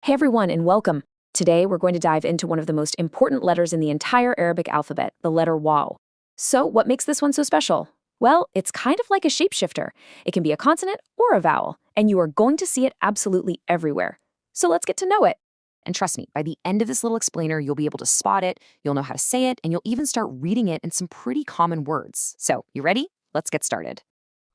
Hey everyone, and welcome. Today we're going to dive into one of the most important letters in the entire Arabic alphabet, the letter waw. So, what makes this one so special? Well, it's kind of like a shapeshifter. It can be a consonant or a vowel, and you are going to see it absolutely everywhere. So, let's get to know it. And trust me, by the end of this little explainer, you'll be able to spot it, you'll know how to say it, and you'll even start reading it in some pretty common words. So, you ready? Let's get started.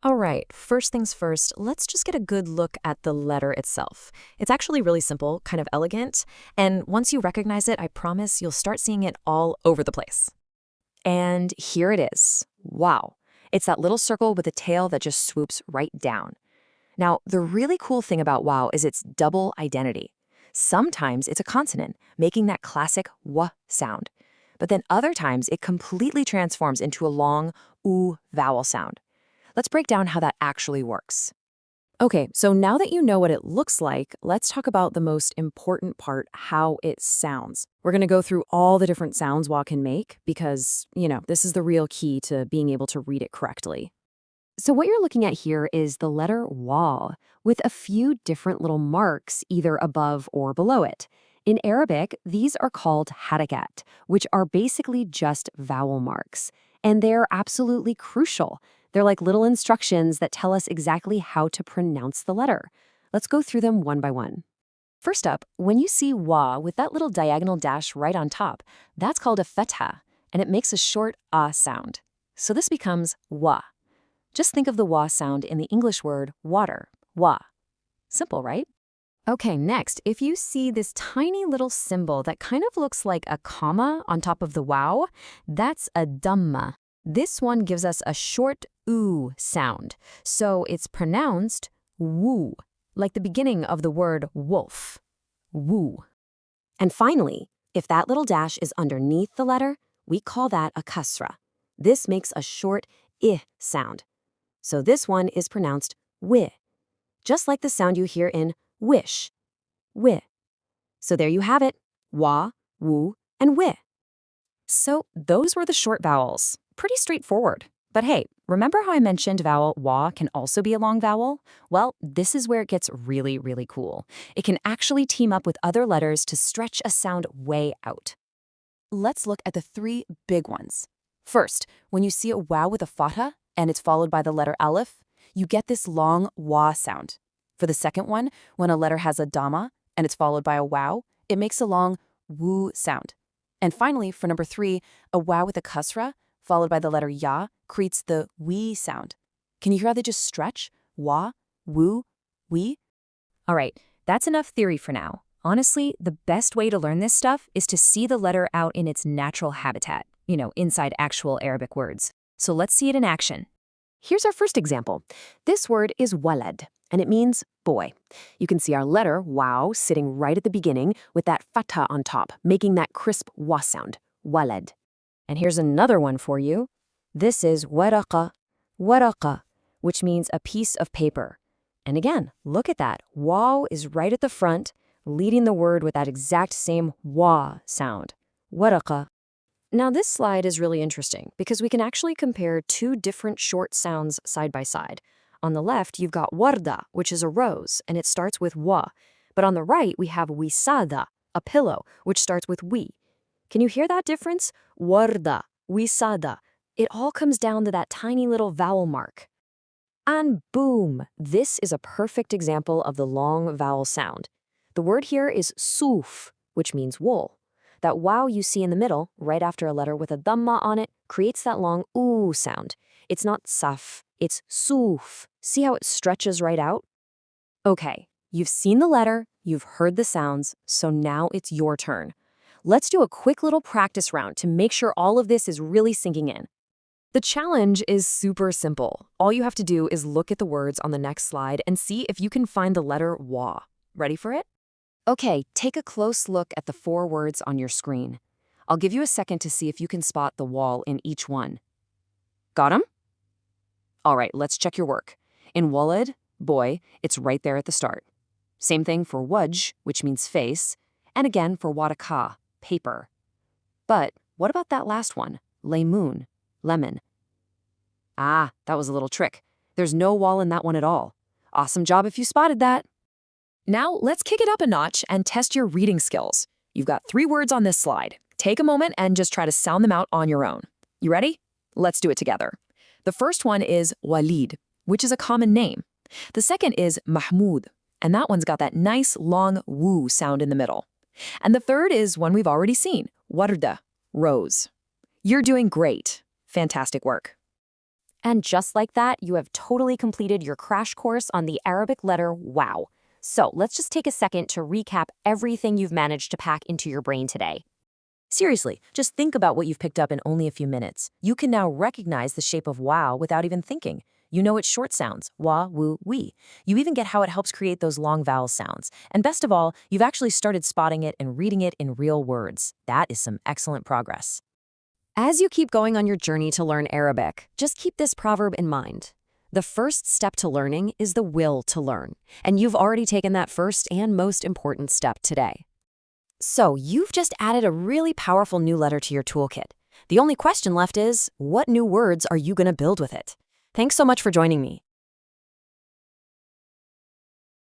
All right, first things first, let's just get a good look at the letter itself. It's actually really simple, kind of elegant, and once you recognize it, I promise you'll start seeing it all over the place. And here it is. Wow. It's that little circle with a tail that just swoops right down. Now, the really cool thing about wow is its double identity. Sometimes it's a consonant, making that classic w sound. But then other times it completely transforms into a long oo vowel sound. Let's break down how that actually works. Okay, so now that you know what it looks like, let's talk about the most important part, how it sounds. We're going to go through all the different sounds wa can make because, this is the real key to being able to read it correctly. So what you're looking at here is the letter wa with a few different little marks either above or below it. In Arabic, these are called harakat, which are basically just vowel marks. And they're absolutely crucial. They're like little instructions that tell us exactly how to pronounce the letter. Let's go through them one by one. First up, when you see wa with that little diagonal dash right on top, that's called a fatha, and it makes a short ah sound. So this becomes wa. Just think of the wa sound in the English word water, wa. Simple, right? Okay, next, if you see this tiny little symbol that kind of looks like a comma on top of the wow, that's a dhamma. This one gives us a short oo sound, so it's pronounced woo, like the beginning of the word wolf, woo. And finally, if that little dash is underneath the letter, we call that a kasra. This makes a short I sound. So this one is pronounced wi, just like the sound you hear in wish, wi. So there you have it, wa, woo, and wi. So those were the short vowels. Pretty straightforward. But hey, remember how I mentioned vowel wa can also be a long vowel? Well, this is where it gets really, really cool. It can actually team up with other letters to stretch a sound way out. Let's look at the three big ones. First, when you see a wow with a fatha and it's followed by the letter aleph, you get this long wa sound. For the second one, when a letter has a dhamma and it's followed by a wow, it makes a long woo sound. And finally, for number 3, a wow with a kasra, followed by the letter ya, creates the wee sound. Can you hear how they just stretch? Wa, woo, wee? All right, that's enough theory for now. Honestly, the best way to learn this stuff is to see the letter out in its natural habitat, inside actual Arabic words. So let's see it in action. Here's our first example. This word is walad, and it means boy. You can see our letter, wow, sitting right at the beginning with that fatha on top, making that crisp wa sound, walad. And here's another one for you. This is waraqa, waraqa, which means a piece of paper. And again, look at that. Waw is right at the front, leading the word with that exact same wa sound, waraqa. Now this slide is really interesting because we can actually compare two different short sounds side by side. On the left, you've got warda, which is a rose, and it starts with wa. But on the right, we have wisada, a pillow, which starts with wi. Can you hear that difference? Warda, wisada. It all comes down to that tiny little vowel mark. And boom, this is a perfect example of the long vowel sound. The word here is suf, which means wool. That wow you see in the middle, right after a letter with a dhamma on it, creates that long oo sound. It's not saf, it's suf. See how it stretches right out? Okay, you've seen the letter, you've heard the sounds, so now it's your turn. Let's do a quick little practice round to make sure all of this is really sinking in. The challenge is super simple. All you have to do is look at the words on the next slide and see if you can find the letter wa. Ready for it? Okay, take a close look at the 4 words on your screen. I'll give you a second to see if you can spot the wall in each one. Got 'em? All right, let's check your work. In walad, boy, it's right there at the start. Same thing for wajh, which means face, and again for waraka, paper. But what about that last one, laymoon, lemon? Ah, that was a little trick. There's no wall in that one at all. Awesome job if you spotted that. Now, let's kick it up a notch and test your reading skills. You've got 3 words on this slide. Take a moment and just try to sound them out on your own. You ready? Let's do it together. The first one is Walid, which is a common name. The second is Mahmoud, and that one's got that nice long woo sound in the middle. And the third is one we've already seen, Warda, rose. You're doing great. Fantastic work. And just like that, you have totally completed your crash course on the Arabic letter wow. So let's just take a second to recap everything you've managed to pack into your brain today. Seriously, just think about what you've picked up in only a few minutes. You can now recognize the shape of wow without even thinking. You know its short sounds, wa, woo, we. You even get how it helps create those long vowel sounds. And best of all, you've actually started spotting it and reading it in real words. That is some excellent progress. As you keep going on your journey to learn Arabic, just keep this proverb in mind. The first step to learning is the will to learn, and you've already taken that first and most important step today. So you've just added a really powerful new letter to your toolkit. The only question left is, what new words are you going to build with it? Thanks so much for joining me.